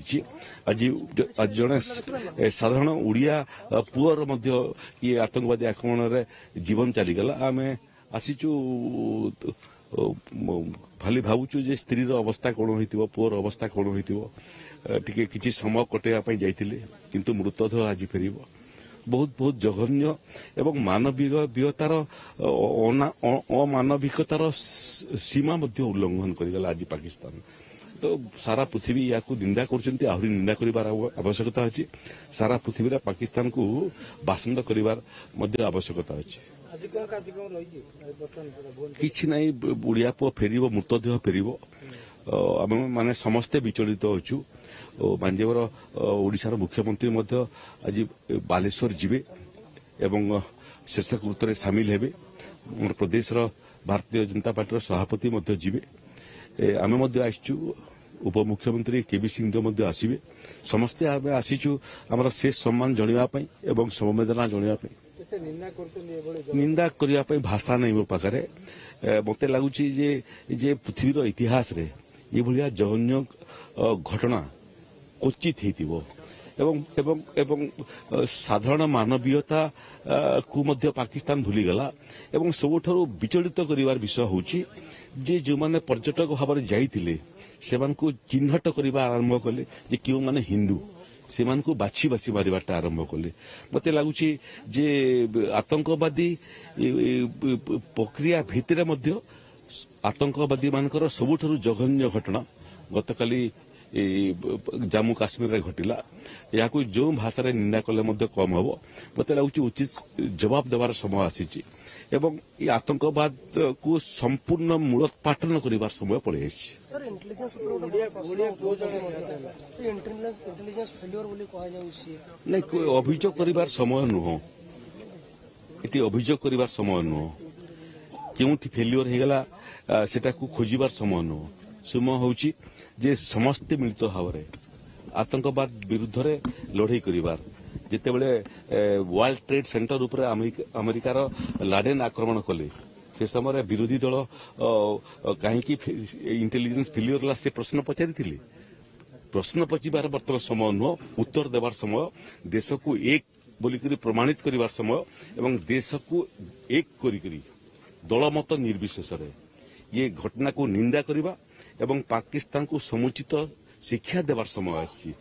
जाइछि आज जड़े साधारण ओडिया पुअर मध्य ये आतंकवादी आक्रमण रे जीवन चलीगला आम आसीचु खाली भावुचु जे स्त्री अवस्था कौन हो पुअर अवस्था कौन हो टिके किछि समय कटेवा जाइथिले किंतु मृतदेह आज फेर बहुत बहुत जघन्य एवं मानवीयतार अमानविकतार सीमा मध्य उल्लंघन करगला आज पाकिस्तान तो सारा पृथ्वी या निंदा करछन्ती आहरी निंदा करिवार आवश्यकता अछि सारा पृथ्वी पाकिस्तान को बासंद करिवार मध्य आवश्यकता अछि किछि नै बुढ़िया पुआ फेरिबो मृतदेह फेरिबो आम माने समस्ते विचलित होचु मांजेवर ओडिशार मुख्यमंत्री मध्य आज बालेश्वर जिबे एवं शेषकृत्य सामिल हेबे प्रदेश भारतीय जनता पार्टी सभापति मध्य जिबे आम आसचु उपमुख्यमंत्री केबी सिंह आसबे समस्ते आम आसीचु आमर शेष सम्मान जणावाई एवं समवेदना जणावाई निंदा करने भाषा नहीं मो पाखे मत लगुच पृथ्वीर इतिहास रे ये भाया जघन्य घटना क्वचित एवं साधारण मानवीयता को मध्य पाकिस्तान भूलीगला एवं सबुठारु विचलित करिवार विषय होची जे जो माने पर्यटक भाव में जाइथिले सेमानकु चिन्हट करिबा आरंभ कले जे क्यों माने हिंदू से बाछी बाछी मारिबाटा आरंभ कले मत लगुच जे आतंकवादी प्रक्रिया भितर मध्य आतंकवादी मानकर सबुठारु जघन्य घटना गतकाली जम्मू काश्मीर रे घटिला या जो भाषा रे निंदा कले मध्य कम हम मत लगुच उचित जवाब देवार समय आसीची एवं ये आतंकवाद को संपूर्ण मूलोत्पाटन करिवार समय पड़े नहीं अभियोग करिवार समय नुह ये अभियोग करिवार समय नुह क्योंठी फेल्योर होगला सेटा को खोजिबार समय नुह समय होची जे समस्ते मिलित भाव में आतंकवाद विरुद्ध रे लड़ाई करिवार जितेबले वर्ल्ड ट्रेड सेंटर उपरे अमेरिकार लाडेन आक्रमण कले से समय विरोधी दल कहीं इंटेलिजेंस फेल्योर ला से प्रश्न पचारि प्रश्न पचार बर्तमान समय नुह उत्तर देवार समय देश को एक बोलिक प्रमाणित करिवार समय एवं देश को एक करी दलमत निर्विशेष ये घटना को निंदा करिबा एवं पाकिस्तान को समुचित शिक्षा देवार समय आछि।